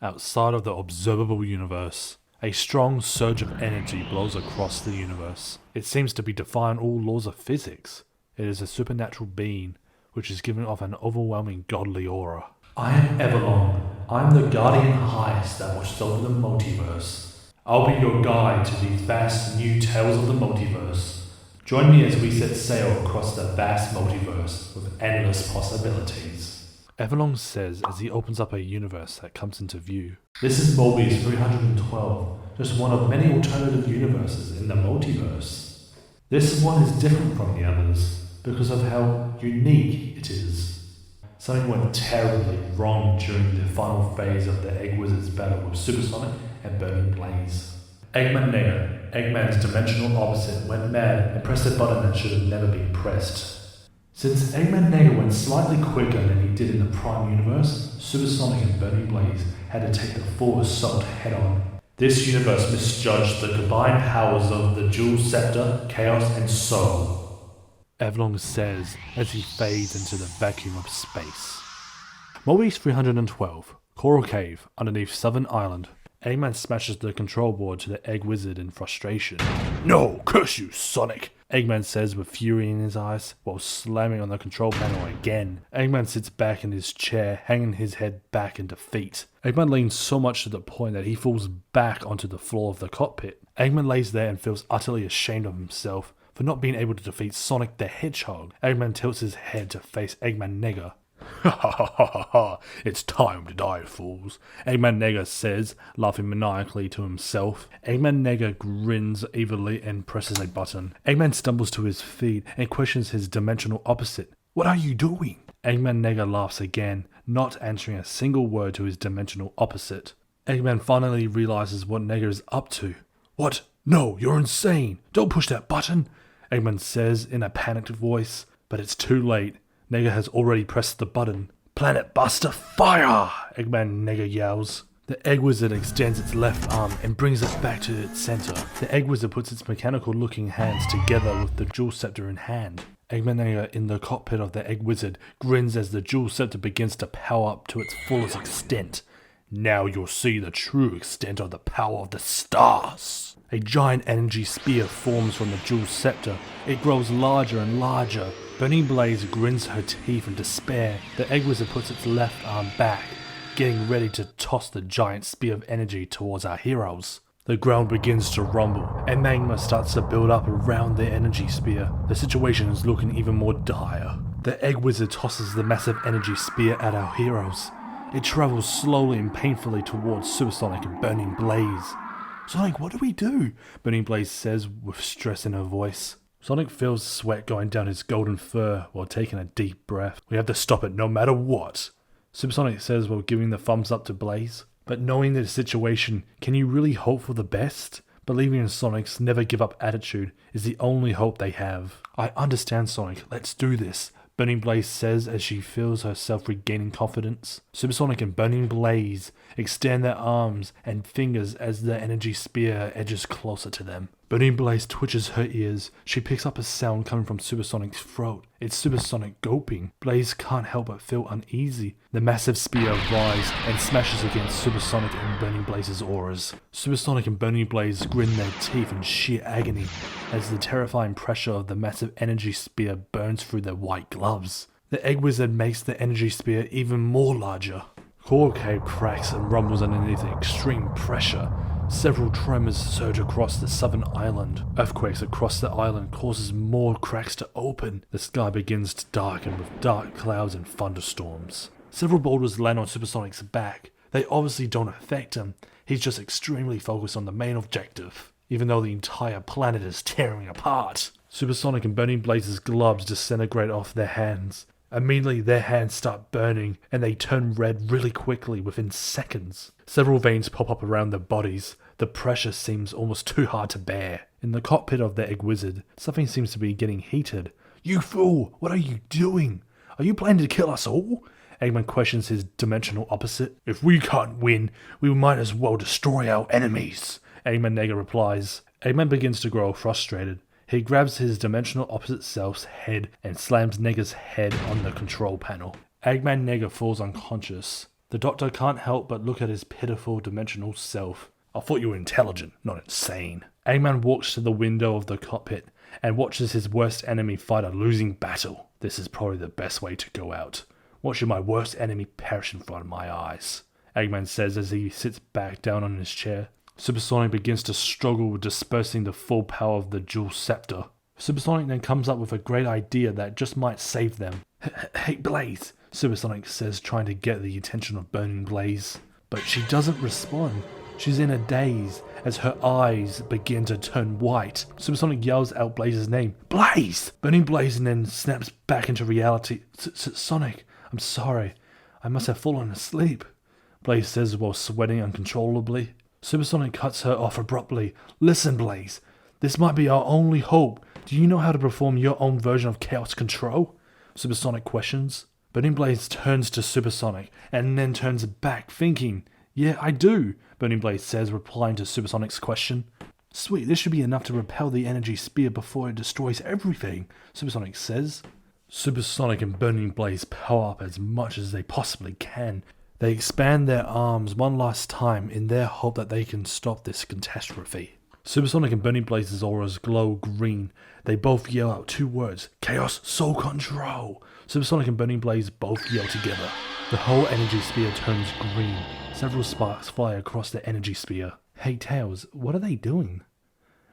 Outside of the observable universe, a strong surge of energy blows across the universe. It seems to be defying all laws of physics. It is a supernatural being, which is giving off an overwhelming godly aura. I am Everlong. I am the guardian highest that watches over the multiverse. I'll be your guide to these vast new tales of the multiverse. Join me as we set sail across the vast multiverse with endless possibilities. Everlong says as he opens up a universe that comes into view. This is Mobius 312, just one of many alternative universes in the multiverse. This one is different from the others because of how unique it is. Something went terribly wrong during the final phase of the Egg Wizard's battle with Supersonic and Burning Blaze. Eggman Nega, Eggman's dimensional opposite, went mad and pressed a button that should have never been pressed. Since Eggman Nega went slightly quicker than he did in the Prime Universe, Supersonic and Burning Blaze had to take the full assault head-on. This universe misjudged the combined powers of the Dual Scepter, Chaos, and Soul. Everlong says as he fades into the vacuum of space. Mobius 312, Coral Cave, underneath Southern Island. Eggman smashes the control board to the Egg Wizard in frustration. "No, curse you, Sonic!" Eggman says with fury in his eyes, while slamming on the control panel again. Eggman sits back in his chair, hanging his head back in defeat. Eggman leans so much to the point that he falls back onto the floor of the cockpit. Eggman lays there and feels utterly ashamed of himself for not being able to defeat Sonic the Hedgehog. Eggman tilts his head to face Eggman Nega. "Ha ha ha ha ha, it's time to die, fools," Eggman Nega says, laughing maniacally to himself. Eggman Nega grins evilly and presses a button. Eggman stumbles to his feet and questions his dimensional opposite. "What are you doing?" Eggman Nega laughs again, not answering a single word to his dimensional opposite. Eggman finally realizes what Nega is up to. "What? No, you're insane! Don't push that button!" Eggman says in a panicked voice, but it's too late. Nega has already pressed the button. "Planet Buster, fire!" Eggman Nega yells. The Egg Wizard extends its left arm and brings it back to its center. The Egg Wizard puts its mechanical-looking hands together with the Dual Scepter in hand. Eggman Nega in the cockpit of the Egg Wizard grins as the Dual Scepter begins to power up to its fullest extent. "Now you'll see the true extent of the power of the stars." A giant energy spear forms from the Dual Scepter. It grows larger and larger. Burning Blaze grins her teeth in despair. The Egg Wizard puts its left arm back, getting ready to toss the giant spear of energy towards our heroes. The ground begins to rumble, and magma starts to build up around the energy spear. The situation is looking even more dire. The Egg Wizard tosses the massive energy spear at our heroes. It travels slowly and painfully towards Supersonic and Burning Blaze. "Sonic, what do we do?" Burning Blaze says with stress in her voice. Sonic feels sweat going down his golden fur while taking a deep breath. "We have to stop it no matter what," Supersonic says while giving the thumbs up to Blaze. But knowing the situation, can you really hope for the best? Believing in Sonic's never give up attitude is the only hope they have. "I understand, Sonic, let's do this," Burning Blaze says as she feels herself regaining confidence. Supersonic and Burning Blaze extend their arms and fingers as the energy spear edges closer to them. Burning Blaze twitches her ears. She picks up a sound coming from Supersonic's throat. It's Supersonic gulping. Blaze can't help but feel uneasy. The massive spear rises and smashes against Supersonic and Burning Blaze's auras. Supersonic and Burning Blaze grin their teeth in sheer agony as the terrifying pressure of the massive energy spear burns through their white gloves. The Egg Wizard makes the energy spear even more larger. Coral Cave cracks and rumbles underneath the extreme pressure. Several tremors surge across the southern island. Earthquakes across the island causes more cracks to open. The sky begins to darken with dark clouds and thunderstorms. Several boulders land on Supersonic's back. They obviously don't affect him. He's just extremely focused on the main objective, even though the entire planet is tearing apart. Supersonic and Burning Blaze's gloves disintegrate off their hands. Immediately their hands start burning and they turn red really quickly within seconds. Several veins pop up around their bodies. The pressure seems almost too hard to bear. In the cockpit of the Egg Wizard, something seems to be getting heated. "You fool! What are you doing? Are you planning to kill us all?" Eggman questions his dimensional opposite. "If we can't win, we might as well destroy our enemies," Eggman Nega replies. Eggman begins to grow frustrated. He grabs his dimensional opposite self's head and slams Nega's head on the control panel. Eggman Nega falls unconscious. The Doctor can't help but look at his pitiful dimensional self. I thought you were intelligent, not insane. Eggman walks to the window of the cockpit and watches his worst enemy fight a losing battle. This is probably the best way to go out. Watching my worst enemy perish in front of my eyes, Eggman says as he sits back down on his chair. Supersonic begins to struggle with dispersing the full power of the dual scepter. Supersonic then comes up with a great idea that just might save them. Hey Blaze, Supersonic says, trying to get the attention of Burning Blaze. But she doesn't respond. She's in a daze as her eyes begin to turn white. Supersonic yells out Blaze's name. Blaze! Burning Blaze and then snaps back into reality. Sonic, I'm sorry. I must have fallen asleep, Blaze says while sweating uncontrollably. Supersonic cuts her off abruptly. Listen, Blaze. This might be our only hope. Do you know how to perform your own version of chaos control? Supersonic questions. Burning Blaze turns to Supersonic and then turns back, thinking, yeah, I do, Burning Blaze says, replying to Supersonic's question. Sweet, this should be enough to repel the energy spear before it destroys everything, Supersonic says. Supersonic and Burning Blaze power up as much as they possibly can. They expand their arms one last time in their hope that they can stop this catastrophe. Supersonic and Burning Blaze's auras glow green. They both yell out two words, Chaos Soul Control. Supersonic and Burning Blaze both yell together. The whole energy sphere turns green. Several sparks fly across the energy sphere. Hey Tails, what are they doing?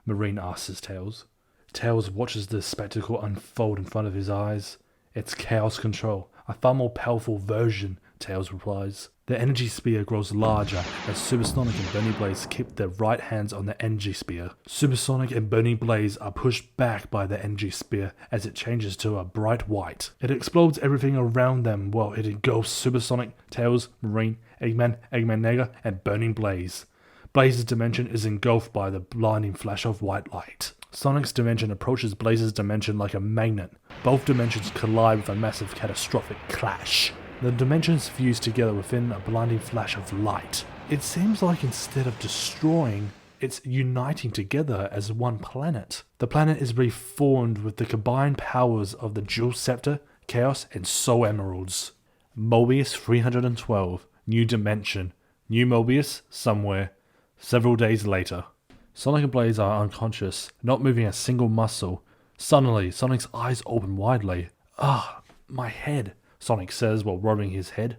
Marine asks Tails. Tails watches the spectacle unfold in front of his eyes. It's Chaos Control, a far more powerful version, Tails replies. The energy sphere grows larger as Supersonic and Burning Blaze keep their right hands on the energy sphere. Supersonic and Burning Blaze are pushed back by the energy sphere as it changes to a bright white. It explodes everything around them while it engulfs Supersonic, Tails, Marine, Eggman, Eggman Nega, and Burning Blaze. Blaze's dimension is engulfed by the blinding flash of white light. Sonic's dimension approaches Blaze's dimension like a magnet. Both dimensions collide with a massive catastrophic clash. The dimensions fuse together within a blinding flash of light. It seems like instead of destroying, it's uniting together as one planet. The planet is reformed with the combined powers of the Dual Scepter, Chaos, and Soul Emeralds. Mobius 312, New Dimension. New Mobius, somewhere. Several days later. Sonic and Blaze are unconscious, not moving a single muscle. Suddenly, Sonic's eyes open widely. Ah, my head, Sonic says while rubbing his head.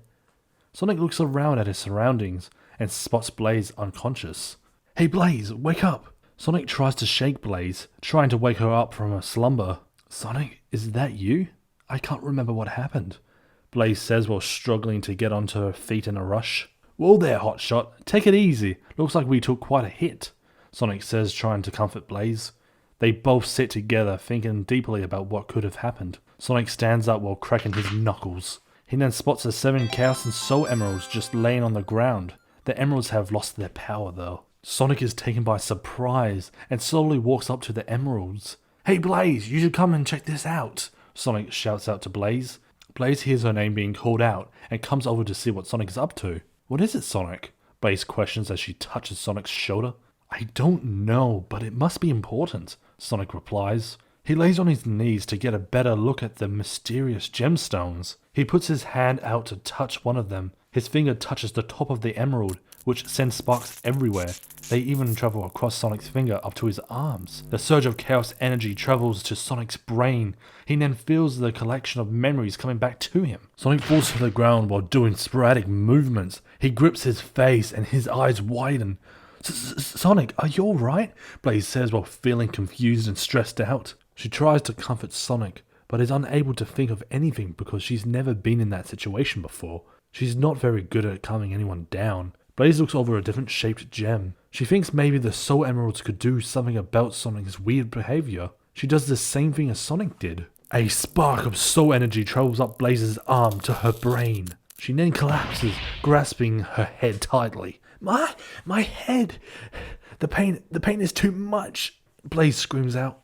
Sonic looks around at his surroundings and spots Blaze unconscious. Hey Blaze, wake up! Sonic tries to shake Blaze, trying to wake her up from her slumber. Sonic, is that you? I can't remember what happened, Blaze says while struggling to get onto her feet in a rush. Whoa there, Hotshot, take it easy. Looks like we took quite a hit, Sonic says, trying to comfort Blaze. They both sit together, thinking deeply about what could have happened. Sonic stands up while cracking his knuckles. He then spots the 7 Chaos and Soul Emeralds just laying on the ground. The emeralds have lost their power though. Sonic is taken by surprise and slowly walks up to the emeralds. Hey Blaze, you should come and check this out, Sonic shouts out to Blaze. Blaze hears her name being called out and comes over to see what Sonic is up to. What is it, Sonic? Blaze questions as she touches Sonic's shoulder. I don't know, but it must be important, Sonic replies. He lays on his knees to get a better look at the mysterious gemstones. He puts his hand out to touch one of them. His finger touches the top of the emerald, which sends sparks everywhere. They even travel across Sonic's finger up to his arms. The surge of chaos energy travels to Sonic's brain. He then feels the collection of memories coming back to him. Sonic falls to the ground while doing sporadic movements. He grips his face and his eyes widen. Sonic, are you alright? Blaze says while feeling confused and stressed out. She tries to comfort Sonic, but is unable to think of anything because she's never been in that situation before. She's not very good at calming anyone down. Blaze looks over a different shaped gem. She thinks maybe the Soul Emeralds could do something about Sonic's weird behavior. She does the same thing as Sonic did. A spark of soul energy travels up Blaze's arm to her brain. She then collapses, grasping her head tightly. My head! The pain is too much! Blaze screams out.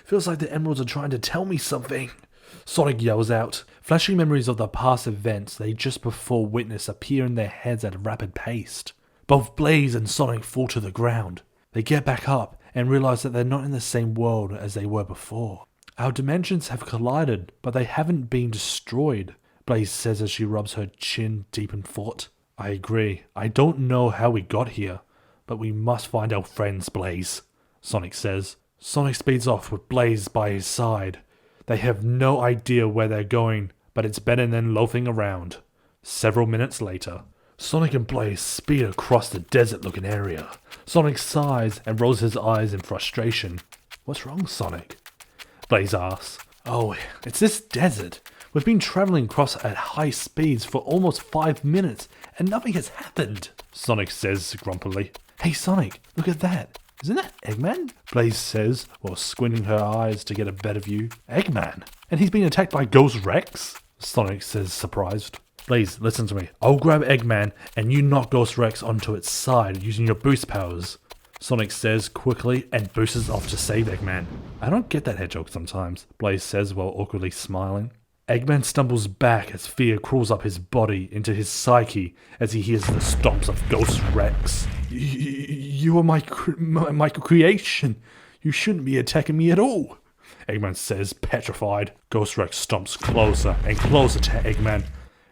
Feels like the emeralds are trying to tell me something. Sonic yells out. Flashing memories of the past events they just before witnessed appear in their heads at a rapid pace. Both Blaze and Sonic fall to the ground. They get back up and realize that they're not in the same world as they were before. Our dimensions have collided, but they haven't been destroyed. Blaze says as she rubs her chin deep in thought. I agree. I don't know how we got here, but we must find our friends, Blaze, Sonic says. Sonic speeds off with Blaze by his side. They have no idea where they're going, but it's better than loafing around. Several minutes later, Sonic and Blaze speed across the desert-looking area. Sonic sighs and rolls his eyes in frustration. What's wrong, Sonic? Blaze asks. Oh, it's this desert. We've been traveling across at high speeds for almost 5 minutes, and nothing has happened, Sonic says grumpily. Hey Sonic, look at that. Isn't that Eggman? Blaze says, while squinting her eyes to get a better view. Eggman? And he's been attacked by Ghost Rex? Sonic says, surprised. Blaze, listen to me. I'll grab Eggman, and you knock Ghost Rex onto its side using your boost powers, Sonic says quickly and boosts off to save Eggman. I don't get that hedgehog sometimes, Blaze says while awkwardly smiling. Eggman stumbles back as fear crawls up his body into his psyche as he hears the stomps of Ghost Rex. You are my creation. You shouldn't be attacking me at all, Eggman says, petrified. Ghost Rex stomps closer and closer to Eggman.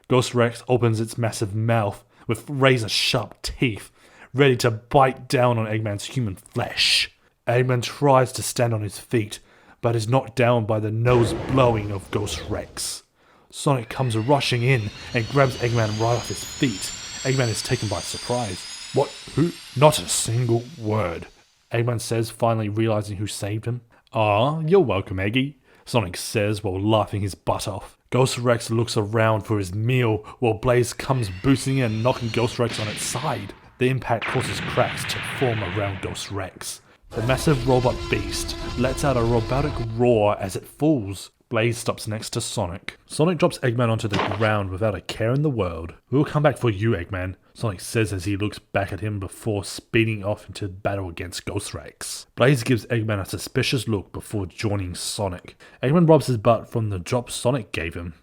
Ghost Rex opens its massive mouth with razor-sharp teeth, ready to bite down on Eggman's human flesh. Eggman tries to stand on his feet, but is knocked down by the nose blowing of Ghost Rex. Sonic comes rushing in and grabs Eggman right off his feet. Eggman is taken by surprise. What? Who? Not a single word, Eggman says, finally realizing who saved him. Ah, you're welcome, Eggy, Sonic says while laughing his butt off. Ghost Rex looks around for his meal while Blaze comes boosting in, knocking Ghost Rex on its side. The impact causes cracks to form around Ghost Rex. The massive robot beast lets out a robotic roar as it falls. Blaze stops next to Sonic. Sonic drops Eggman onto the ground without a care in the world. We'll come back for you, Eggman, Sonic says as he looks back at him before speeding off into battle against Ghost Rex. Blaze gives Eggman a suspicious look before joining Sonic. Eggman rubs his butt from the drop Sonic gave him.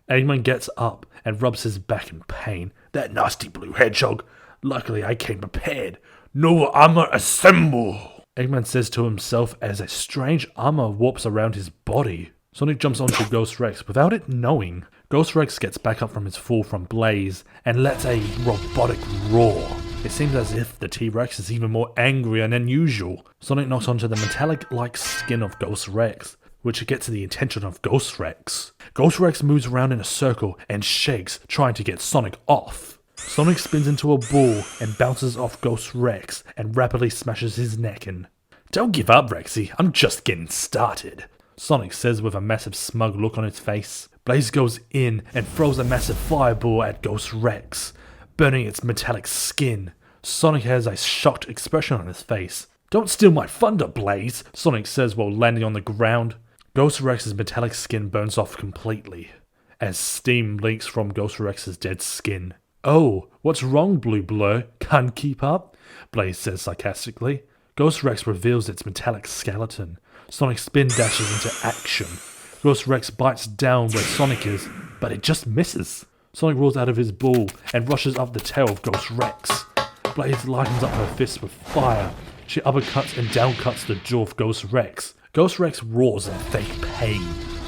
Eggman gets up and rubs his back in pain. That nasty blue hedgehog. Luckily I came prepared. No armor assemble! Eggman says to himself as a strange armor warps around his body. Sonic jumps onto Ghost Rex without it knowing. Ghost Rex gets back up from his fall from Blaze and lets a robotic roar. It seems as if the T-Rex is even more angrier than usual. Sonic knocks onto the metallic-like skin of Ghost Rex, which gets the attention of Ghost Rex. Ghost Rex moves around in a circle and shakes, trying to get Sonic off. Sonic spins into a ball and bounces off Ghost Rex and rapidly smashes his neck in. Don't give up, Rexy, I'm just getting started, Sonic says with a massive smug look on his face. Blaze goes in and throws a massive fireball at Ghost Rex, burning its metallic skin. Sonic has a shocked expression on his face. Don't steal my thunder, Blaze, Sonic says while landing on the ground. Ghost Rex's metallic skin burns off completely, as steam leaks from Ghost Rex's dead skin. Oh, what's wrong, Blue Blur? Can't keep up? Blaze says sarcastically. Ghost Rex reveals its metallic skeleton. Sonic spin dashes into action. Ghost Rex bites down where Sonic is, but it just misses. Sonic rolls out of his ball and rushes up the tail of Ghost Rex. Blaze lightens up her fists with fire. She uppercuts and downcuts the jaw of Ghost Rex. Ghost Rex roars in fake pain.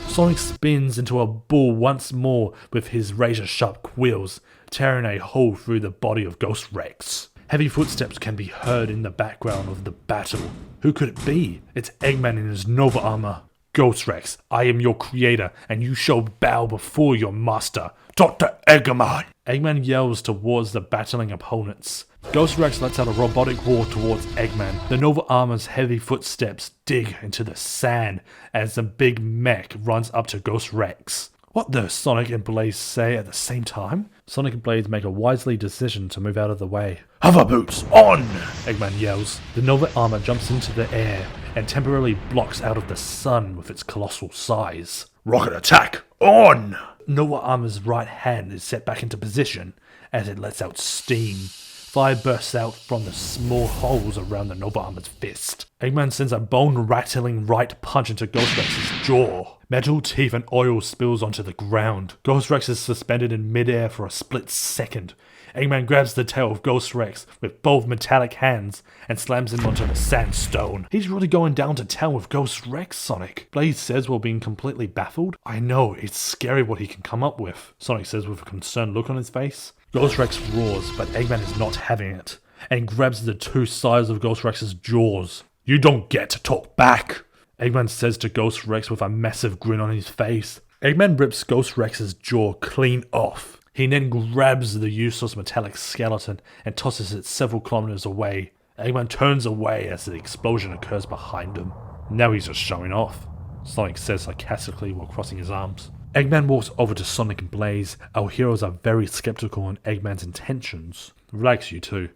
Sonic spins into a ball once more with his razor-sharp quills, tearing a hole through the body of Ghost Rex. Heavy footsteps can be heard in the background of the battle. Who could it be? It's Eggman in his Nova armor. Ghost Rex, I am your creator, and you shall bow before your master, Dr. Eggman! Eggman yells towards the battling opponents. Ghost Rex lets out a robotic roar towards Eggman. The Nova armor's heavy footsteps dig into the sand as the big mech runs up to Ghost Rex. What the Sonic and Blaze say at the same time? Sonic and Blaze make a wisely decision to move out of the way. Hover boots on! Eggman yells. The Nova armor jumps into the air and temporarily blocks out of the sun with its colossal size. Rocket attack on! Nova armor's right hand is set back into position as it lets out steam. Fire bursts out from the small holes around the Nova armor's fist. Eggman sends a bone-rattling right punch into Ghost Rex's jaw. Metal teeth and oil spills onto the ground. Ghost Rex is suspended in midair for a split second, Eggman grabs the tail of Ghost Rex with both metallic hands and slams him onto the sandstone. He's really going down to town with Ghost Rex, Sonic. Blaze says while being completely baffled. I know, it's scary what he can come up with, Sonic says with a concerned look on his face. Ghost Rex roars, but Eggman is not having it, and grabs the two sides of Ghost Rex's jaws. You don't get to talk back, Eggman says to Ghost Rex with a massive grin on his face. Eggman rips Ghost Rex's jaw clean off. He then grabs the useless metallic skeleton and tosses it several kilometers away. Eggman turns away as the explosion occurs behind him. Now he's just showing off, Sonic says sarcastically while crossing his arms. Eggman walks over to Sonic and Blaze. Our heroes are very skeptical on Eggman's intentions. Relax, you two.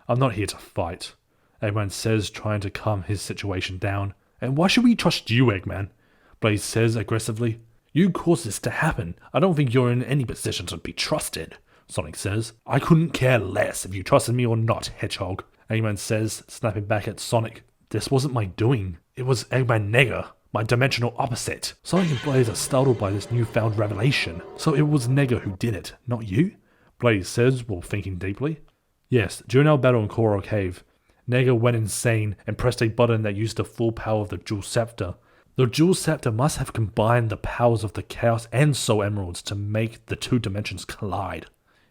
I'm not here to fight, Eggman says, trying to calm his situation down. And why should we trust you, Eggman? Blaze says aggressively. You caused this to happen. I don't think you're in any position to be trusted, Sonic says. I couldn't care less if you trusted me or not, Hedgehog, Eggman says, snapping back at Sonic. This wasn't my doing. It was Eggman Nega, my dimensional opposite. Sonic and Blaze are startled by this newfound revelation. So it was Nega who did it, not you? Blaze says while thinking deeply. Yes, during our battle in Coral Cave, Nega went insane and pressed a button that used the full power of the Jewel Scepter. The Jewel Scepter must have combined the powers of the Chaos and Soul Emeralds to make the two dimensions collide.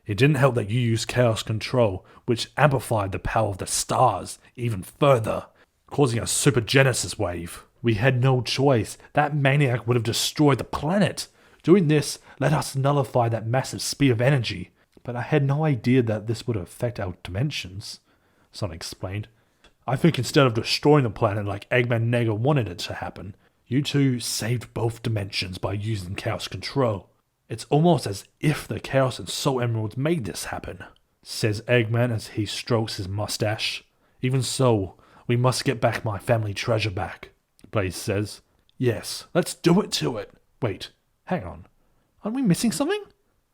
It didn't help that you used Chaos Control, which amplified the power of the stars even further, causing a Super Genesis wave. We had no choice. That maniac would have destroyed the planet. Doing this let us nullify that massive speed of energy. But I had no idea that this would affect our dimensions, Sonic explained. I think instead of destroying the planet like Eggman Nega wanted it to happen, you two saved both dimensions by using Chaos Control. It's almost as if the Chaos and Soul Emeralds made this happen, says Eggman as he strokes his mustache. Even so, we must get back my family treasure back, Blaze says. Yes, let's do it to it. Wait, hang on. Aren't we missing something?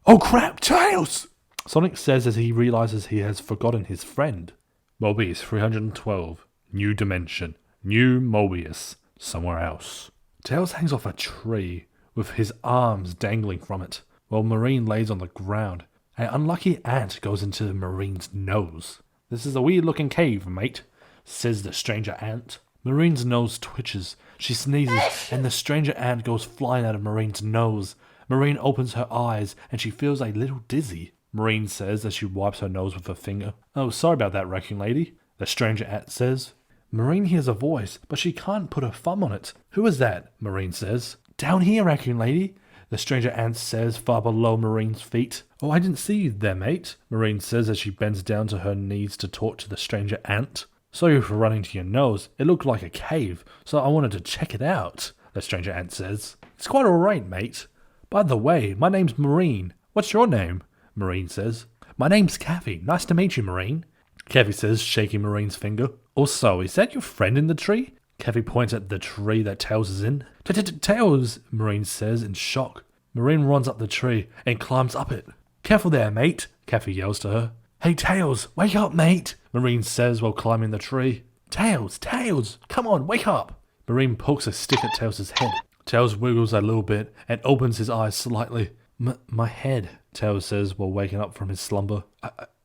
Oh crap, Tails! Sonic says as he realizes he has forgotten his friend. Mobius 312. New dimension. New Mobius. Somewhere else. Tails hangs off a tree, with his arms dangling from it, while Marine lays on the ground. An unlucky ant goes into the Marine's nose. This is a weird looking cave, mate, says the stranger ant. Marine's nose twitches. She sneezes, and the stranger ant goes flying out of Marine's nose. Marine opens her eyes, and she feels a little dizzy, Marine says as she wipes her nose with her finger. Oh, sorry about that, Raccoon Lady, the stranger ant says. Marine hears a voice, but she can't put her thumb on it. Who is that? Marine says. Down here, Raccoon Lady, the stranger ant says far below Marine's feet. Oh, I didn't see you there, mate, Marine says as she bends down to her knees to talk to the stranger ant. Sorry for running to your nose. It looked like a cave, so I wanted to check it out, the stranger ant says. It's quite alright, mate. By the way, my name's Marine. What's your name? Marine says. My name's Kathy. Nice to meet you, Marine, Kathy says, shaking Marine's finger. Also, is that your friend in the tree? Kathy points at the tree that Tails is in. Tails, Marine says in shock. Marine runs up the tree and climbs up it. Careful there, mate, Kathy yells to her. Hey, Tails, wake up, mate, Marine says while climbing the tree. Tails, come on, wake up. Marine pokes a stick at Tails' head. Tails wiggles a little bit and opens his eyes slightly. My head, Tails says while waking up from his slumber.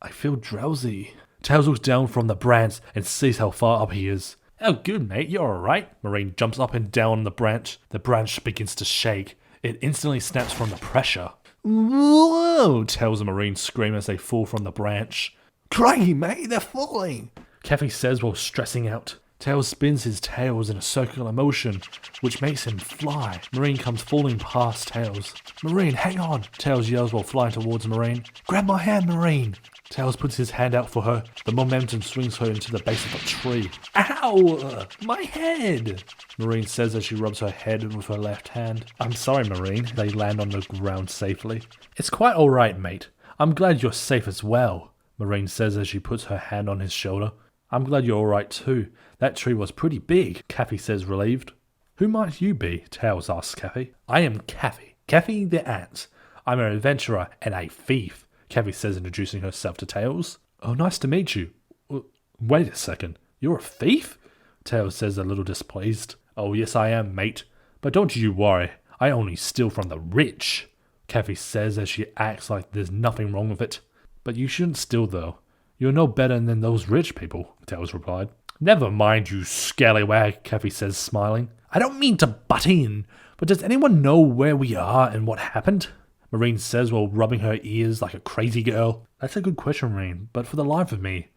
I feel drowsy. Tails looks down from the branch and sees how far up he is. Oh, good, mate, you're alright. Marine jumps up and down on the branch. The branch begins to shake. It instantly snaps from the pressure. Whoa! Tails and Marine scream as they fall from the branch. Crikey, mate, they're falling! Kathy says while stressing out. Tails spins his tails in a circular motion, which makes him fly. Marine comes falling past Tails. Marine, hang on! Tails yells while flying towards Marine. Grab my hand, Marine! Tails puts his hand out for her. The momentum swings her into the base of the tree. Ow! My head! Marine says as she rubs her head with her left hand. I'm sorry, Marine. They land on the ground safely. It's quite alright, mate. I'm glad you're safe as well, Marine says as she puts her hand on his shoulder. I'm glad you're alright too. That tree was pretty big, Kathy says relieved. Who might you be? Tails asks Kathy. I am Kathy. Kathy the ant. I'm an adventurer and a thief, Kathy says, introducing herself to Tails. Oh, nice to meet you. Wait a second. You're a thief? Tails says a little displeased. Oh, yes I am, mate. But don't you worry. I only steal from the rich, Kathy says as she acts like there's nothing wrong with it. But you shouldn't steal though. You're no better than those rich people, Tails replied. Never mind, you scallywag, Kathy says, smiling. I don't mean to butt in, but does anyone know where we are and what happened? Marine says while rubbing her ears like a crazy girl. That's a good question, Marine, but for the life of me,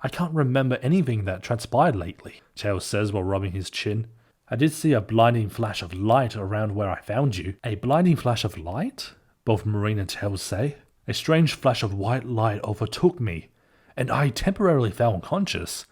I can't remember anything that transpired lately, Tails says while rubbing his chin. I did see a blinding flash of light around where I found you. A blinding flash of light? Both Marine and Tails say. A strange flash of white light overtook me, and I temporarily fell unconscious.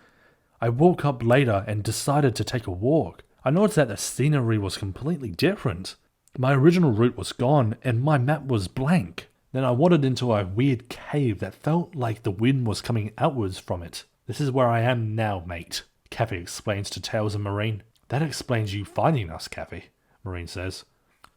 I woke up later and decided to take a walk. I noticed that the scenery was completely different. My original route was gone, and my map was blank. Then I wandered into a weird cave that felt like the wind was coming outwards from it. This is where I am now, mate, Kathy explains to Tails and Marine. That explains you finding us, Kathy, Marine says.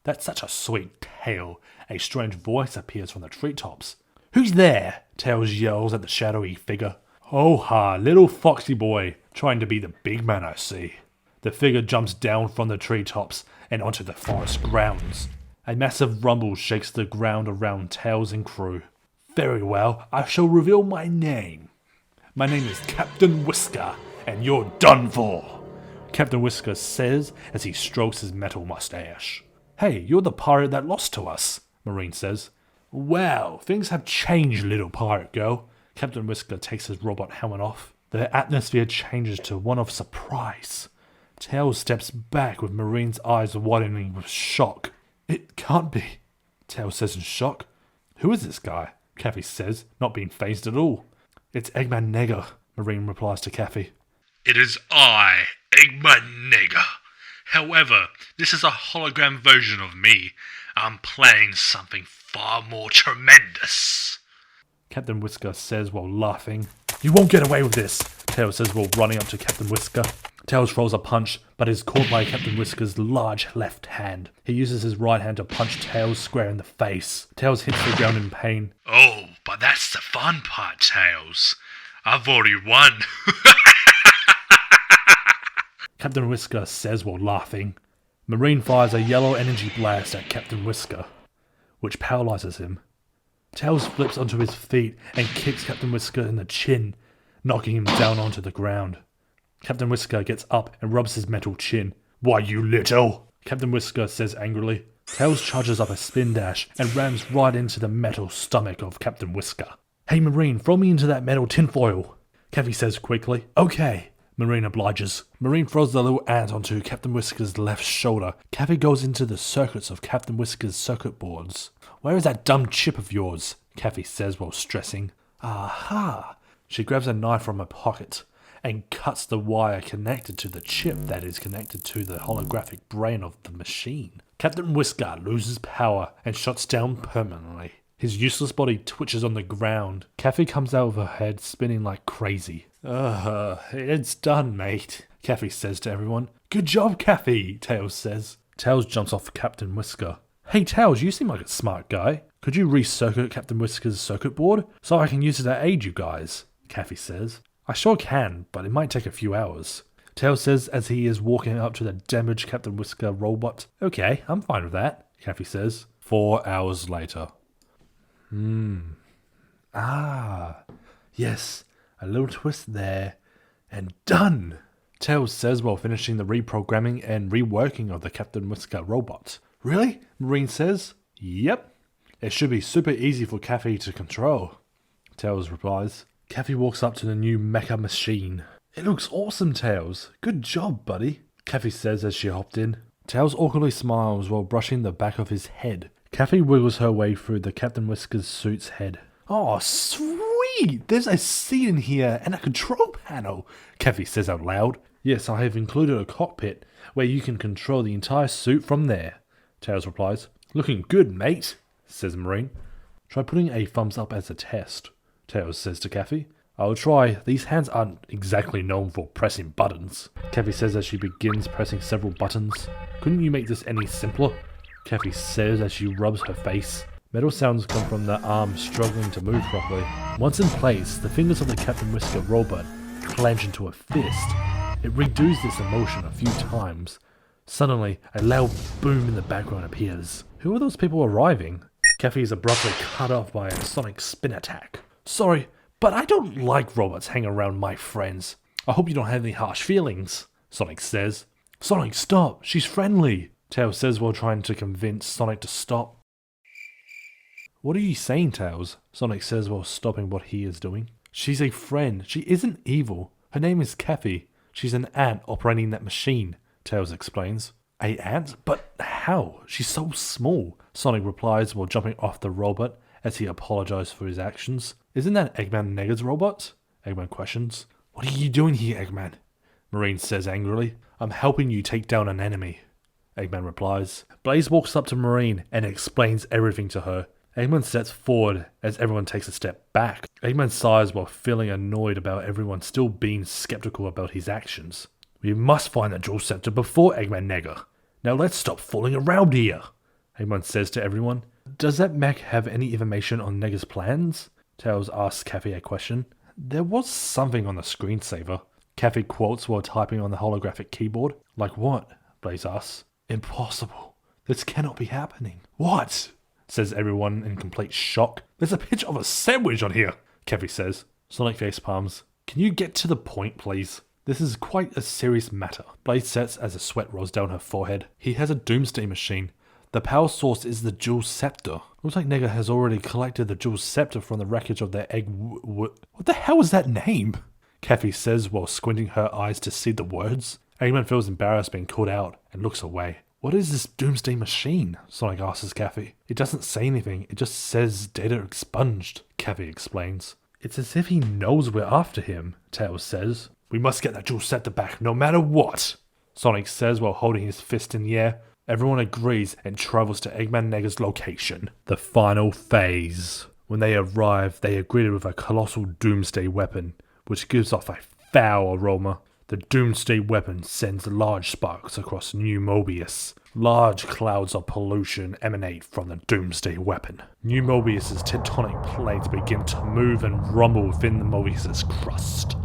That's such a sweet tale. A strange voice appears from the treetops. Who's there? Tails yells at the shadowy figure. Oh ha, little foxy boy, trying to be the big man I see. The figure jumps down from the treetops and onto the forest grounds. A massive rumble shakes the ground around Tails and crew. Very well, I shall reveal my name. My name is Captain Whisker, and you're done for, Captain Whisker says as he strokes his metal mustache. Hey, you're the pirate that lost to us, Marine says. Well, things have changed, little pirate girl. Captain Whisker takes his robot helmet off. The atmosphere changes to one of surprise. Tails steps back with Marine's eyes widening with shock. It can't be, Tails says in shock. Who is this guy? Kathy says, not being fazed at all. It's Eggman Nega, Marine replies to Kathy. It is I, Eggman Nega. However, this is a hologram version of me. I'm playing something far more tremendous, Captain Whisker says while laughing. You won't get away with this, Tails says while running up to Captain Whisker. Tails throws a punch, but is caught by Captain Whisker's large left hand. He uses his right hand to punch Tails square in the face. Tails hits the ground in pain. Oh, but that's the fun part, Tails. I've already won. Captain Whisker says while laughing. Marine fires a yellow energy blast at Captain Whisker, which paralyzes him. Tails flips onto his feet and kicks Captain Whisker in the chin, knocking him down onto the ground. Captain Whisker gets up and rubs his metal chin. Why, you little, Captain Whisker says angrily. Tails charges up a spin dash and rams right into the metal stomach of Captain Whisker. Hey Marine, throw me into that metal tinfoil, Kathy says quickly. Okay, Marine obliges. Marine throws the little ant onto Captain Whisker's left shoulder. Kathy goes into the circuits of Captain Whisker's circuit boards. Where is that dumb chip of yours? Kathy says while stressing. Aha! She grabs a knife from her pocket and cuts the wire connected to the chip that is connected to the holographic brain of the machine. Captain Whisker loses power and shuts down permanently. His useless body twitches on the ground. Kathy comes out of her head spinning like crazy. It's done, mate, Kathy says to everyone. Good job, Kathy, Tails says. Tails jumps off Captain Whisker. Hey Tails, you seem like a smart guy. Could you recircuit Captain Whisker's circuit board so I can use it to aid you guys? Kathy says. I sure can, but it might take a few hours. Tails says as he is walking up to the damaged Captain Whisker robot. Okay, I'm fine with that, Kathy says. 4 hours later. Yes, a little twist there, and done, Tails says while finishing the reprogramming and reworking of the Captain Whisker robot. Really? Marine says. Yep. It should be super easy for Kathy to control, Tails replies. Kathy walks up to the new mecha machine. It looks awesome, Tails. Good job, buddy, Kathy says as she hopped in. Tails awkwardly smiles while brushing the back of his head. Kathy wiggles her way through the Captain Whisker's suit's head. Oh, sweet! There's a seat in here and a control panel, Kathy says out loud. Yes, I have included a cockpit where you can control the entire suit from there, Tails replies. Looking good, mate, says Marine. Try putting a thumbs up as a test, Tails says to Kathy. I'll try. These hands aren't exactly known for pressing buttons, Kathy says as she begins pressing several buttons. Couldn't you make this any simpler? Kathy says as she rubs her face. Metal sounds come from the arm struggling to move properly. Once in place, the fingers of the Captain Whisker robot clench into a fist. It redoes this emotion a few times. Suddenly, a loud boom in the background appears. Who are those people arriving? Kathy is abruptly cut off by a sonic spin attack. Sorry, but I don't like robots hanging around my friends. I hope you don't have any harsh feelings, Sonic says. Sonic, stop, she's friendly, Tails says while trying to convince Sonic to stop. What are you saying, Tails? Sonic says while stopping what he is doing. She's a friend, she isn't evil. Her name is Kathy. She's an ant operating that machine, Tails explains. A ant? But how? She's so small, Sonic replies while jumping off the robot as he apologizes for his actions. Isn't that Eggman Nega's robot? Eggman questions. What are you doing here, Eggman? Marine says angrily. I'm helping you take down an enemy, Eggman replies. Blaze walks up to Marine and explains everything to her. Eggman steps forward as everyone takes a step back. Eggman sighs while feeling annoyed about everyone still being skeptical about his actions. We must find the Jewel Scepter before Eggman Nega. Now let's stop fooling around here, Eggman says to everyone. Does that mech have any information on Nega's plans? Tails asks Kathy a question. There was something on the screensaver, Kathy quotes while typing on the holographic keyboard. Like what? Blaze asks. Impossible. This cannot be happening. What? Says everyone in complete shock. There's a picture of a sandwich on here, Kathy says. Sonic face palms. Can you get to the point, please? This is quite a serious matter. Blaze says as a sweat rolls down her forehead. He has a doomsday machine. The power source is the Jewel Scepter. Looks like Nega has already collected the Jewel Scepter from the wreckage of their egg what the hell is that name? Kathy says while squinting her eyes to see the words. Eggman feels embarrassed being called out and looks away. What is this doomsday machine? Sonic asks Kathy. It doesn't say anything, it just says data expunged, Kathy explains. It's as if he knows we're after him, Tails says. We must get that Jewel Scepter back, no matter what, Sonic says while holding his fist in the air. Everyone agrees and travels to Eggman Nega's location. The final phase. When they arrive, they are greeted with a colossal doomsday weapon, which gives off a foul aroma. The doomsday weapon sends large sparks across New Mobius. Large clouds of pollution emanate from the doomsday weapon. New Mobius's tectonic plates begin to move and rumble within the Mobius's crust.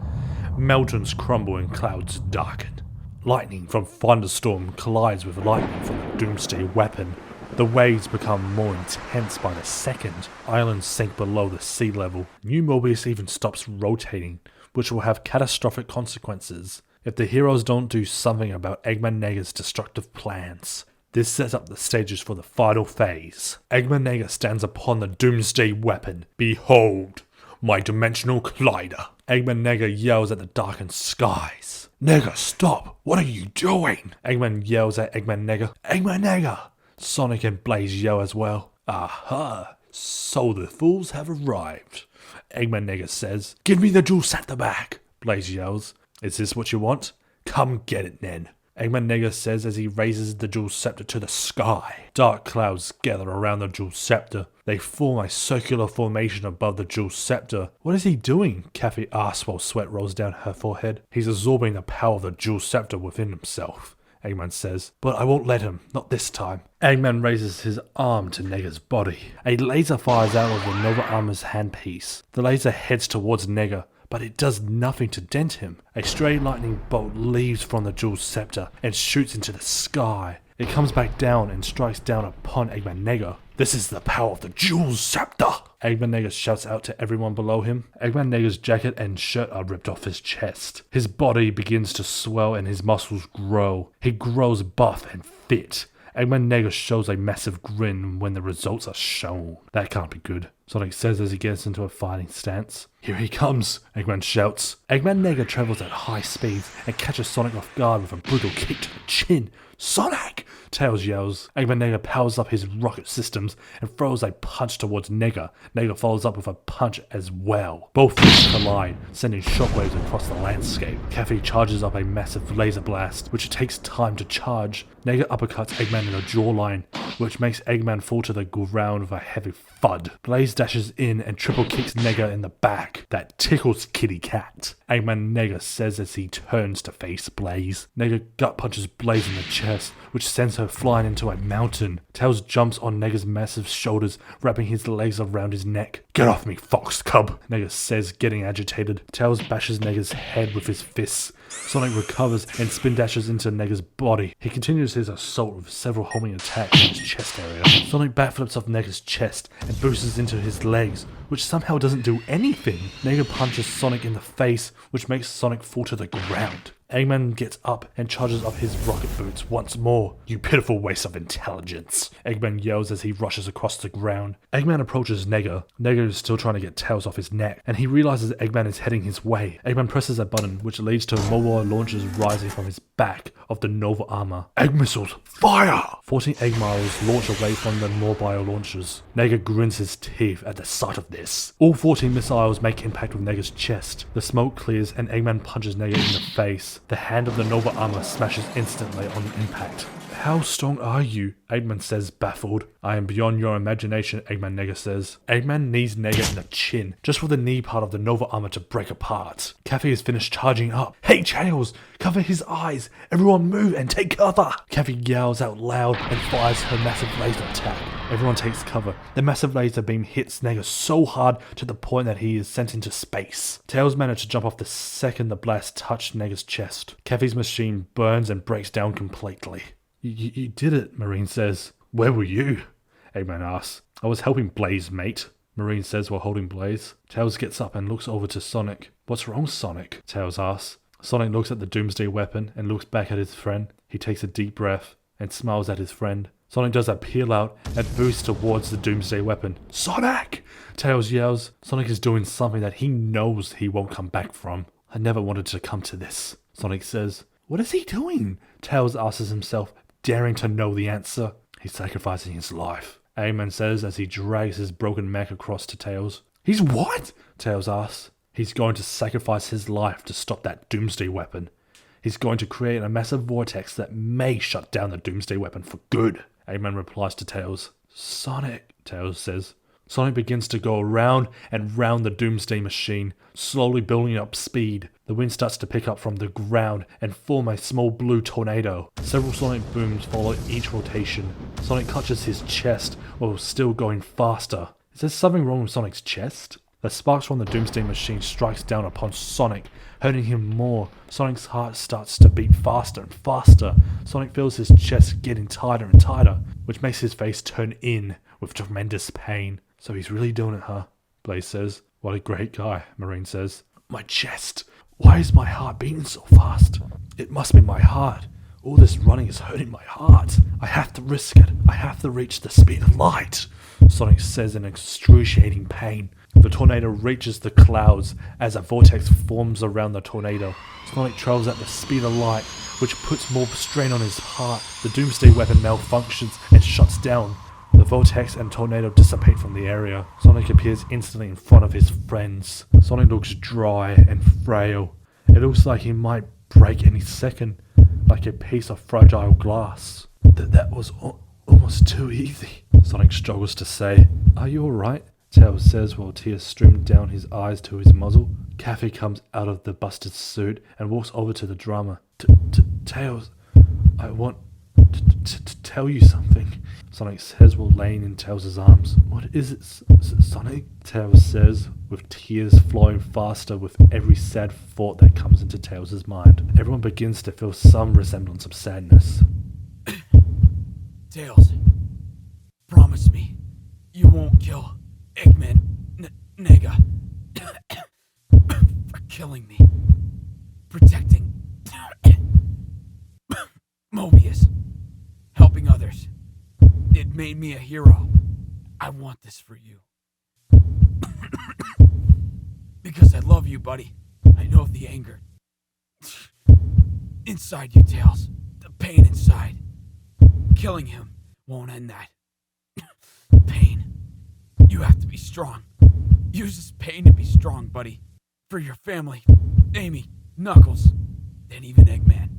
Mountains crumble and clouds darken. Lightning from thunderstorm collides with lightning from the doomsday weapon. The waves become more intense by the second. Islands sink below the sea level. New Mobius even stops rotating, which will have catastrophic consequences if the heroes don't do something about Eggman Nega's destructive plans. This sets up the stages for the final phase. Eggman Nega stands upon the doomsday weapon. Behold, my dimensional collider. Eggman Nega yells at the darkened skies. Nega, stop! What are you doing? Eggman yells at Eggman Nega. Eggman Nega! Sonic and Blaze yell as well. Aha! So the fools have arrived. Eggman Nega says. Give me the Jewel Scepter back! Blaze yells. Is this what you want? Come get it then. Eggman Nega says as he raises the Jewel Scepter to the sky. Dark clouds gather around the Jewel Scepter. They form a circular formation above the Jewel Scepter. What is he doing? Kathy asks while sweat rolls down her forehead. He's absorbing the power of the Jewel Scepter within himself, Eggman says. But I won't let him, not this time. Eggman raises his arm to Nega's body. A laser fires out of the Nova Armor's handpiece. The laser heads towards Nega, but it does nothing to dent him. A stray lightning bolt leaves from the Jewel Scepter and shoots into the sky. It comes back down and strikes down upon Eggman Nega. This is the power of the Jewel Scepter! Eggman Nega shouts out to everyone below him. Eggman Nega's jacket and shirt are ripped off his chest. His body begins to swell and his muscles grow. He grows buff and fit. Eggman Nega shows a massive grin when the results are shown. That can't be good, Sonic says as he gets into a fighting stance. Here he comes, Eggman shouts. Eggman Nega travels at high speeds and catches Sonic off guard with a brutal kick to the chin. Sonic! Tails yells. Eggman Nega powers up his rocket systems and throws a punch towards Nega. Nega follows up with a punch as well. Both fists collide, sending shockwaves across the landscape. Kathy charges up a massive laser blast, which takes time to charge. Nega uppercuts Eggman in the jawline, which makes Eggman fall to the ground with a heavy thud. Blaze dashes in and triple kicks Nega in the back. That tickles Kitty Cat. Eggman Nega says as he turns to face Blaze. Nega gut punches Blaze in the chest, which sends her flying into a mountain. Tails jumps on Nega's massive shoulders, wrapping his legs around his neck. Get off me, fox cub, Nega says, getting agitated. Tails bashes Nega's head with his fists, Sonic recovers and spin dashes into Nega's body. He continues his assault with several homing attacks in his chest area. Sonic backflips off Nega's chest and boosts into his legs, which somehow doesn't do anything. Nega punches Sonic in the face, which makes Sonic fall to the ground. Eggman gets up and charges up his rocket boots once more. "You pitiful waste of intelligence," Eggman yells as he rushes across the ground. Eggman approaches Nega. Nega is still trying to get Tails off his neck, and he realizes Eggman is heading his way. Eggman presses a button, which leads to mobile launchers rising from his back of the Nova armor. Egg missiles, fire! 14 egg miles launch away from the mobile launchers. Nega grins his teeth at the sight of this. All 14 missiles make impact with Nega's chest. The smoke clears and Eggman punches Nega in the face. The hand of the Nova armor smashes instantly on impact. "How strong are you?" Eggman says, baffled. "I am beyond your imagination," Eggman Nega says. Eggman knees Nega in the chin, just for the knee part of the Nova armor to break apart. Kathy is finished charging up. "Hey, Tails! Cover his eyes! Everyone move and take cover!" Kathy yells out loud and fires her massive laser attack. Everyone takes cover. The massive laser beam hits Nega so hard to the point that he is sent into space. Tails managed to jump off the second the blast touched Nega's chest. Kathy's machine burns and breaks down completely. You did it, Marine says. "Where were you?" Eggman asks. "I was helping Blaze, mate," Marine says while holding Blaze. Tails gets up and looks over to Sonic. "What's wrong, Sonic?" Tails asks. Sonic looks at the Doomsday weapon and looks back at his friend. He takes a deep breath and smiles at his friend. Sonic does a peel out and boosts towards the Doomsday weapon. "Sonic!" Tails yells. Sonic is doing something that he knows he won't come back from. "I never wanted to come to this," Sonic says. "What is he doing?" Tails asks himself, daring to know the answer. "He's sacrificing his life," Eggman says as he drags his broken mech across to Tails. "He's what?" Tails asks. "He's going to sacrifice his life to stop that Doomsday weapon. He's going to create a massive vortex that may shut down the Doomsday weapon for good," Eggman replies to Tails. "Sonic," Tails says. Sonic begins to go around and round the Doomsday machine, slowly building up speed. The wind starts to pick up from the ground and form a small blue tornado. Several sonic booms follow each rotation. Sonic clutches his chest while still going faster. Is there something wrong with Sonic's chest? The sparks from the Doomsday machine strikes down upon Sonic, hurting him more. Sonic's heart starts to beat faster and faster. Sonic feels his chest getting tighter and tighter, which makes his face turn in with tremendous pain. "So he's really doing it, huh?" Blaze says. "What a great guy," Marine says. "My chest. Why is my heart beating so fast? It must be my heart. All this running is hurting my heart. I have to risk it. I have to reach the speed of light," Sonic says in excruciating pain. The tornado reaches the clouds as a vortex forms around the tornado. Sonic travels at the speed of light, which puts more strain on his heart. The Doomsday weapon malfunctions and shuts down. The vortex and tornado dissipate from the area. Sonic appears instantly in front of his friends. Sonic looks dry and frail. It looks like he might break any second, like a piece of fragile glass. That was almost too easy," Sonic struggles to say. "Are you alright?" Tails says while tears stream down his eyes to his muzzle. Kathy comes out of the busted suit and walks over to the drummer. "Tails, I want to tell you something," Sonic says while laying in Tails' arms. "What is it, Sonic?" Tails says, with tears flowing faster with every sad thought that comes into Tails' mind. Everyone begins to feel some resemblance of sadness. "Tails, promise me you won't kill Eggman Nega for killing me, protecting Mobius, helping others. It made me a hero. I want this for you. Because I love you, buddy. I know the anger inside you, Tails. The pain inside. Killing him won't end that. Pain. You have to be strong. Use this pain to be strong, buddy. For your family, Amy, Knuckles, and even Eggman.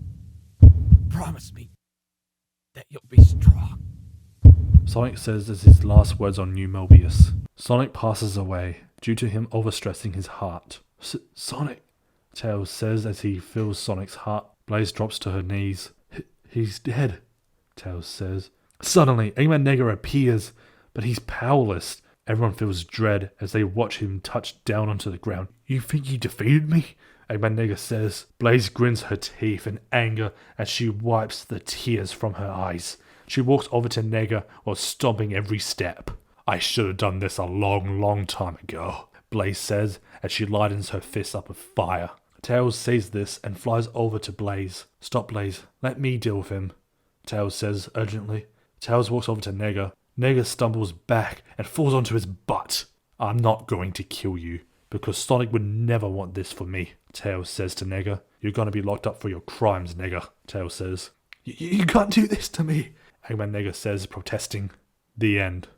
Promise me that you'll be strong." Sonic says as his last words on New Mobius. Sonic passes away due to him overstressing his heart. "Sonic," Tails says as he feels Sonic's heart. Blaze drops to her knees. He's dead," Tails says. Suddenly, Eggman Nega appears, but he's powerless. Everyone feels dread as they watch him touch down onto the ground. You think you defeated me? Eggman Nega says. Blaze grins her teeth in anger as she wipes the tears from her eyes. She walks over to Nega while stomping every step. I should have done this a long time ago, Blaze says as she lightens her fist up with fire. Tails sees this and flies over to Blaze. Stop, Blaze. Let me deal with him, Tails says urgently. Tails walks over to Nega. Nega stumbles back and falls onto his butt. I'm not going to kill you, because Sonic would never want this for me, Tails says to Nega. You're going to be locked up for your crimes, Nega, Tails says. You can't do this to me, Eggman Nega says, protesting. The end.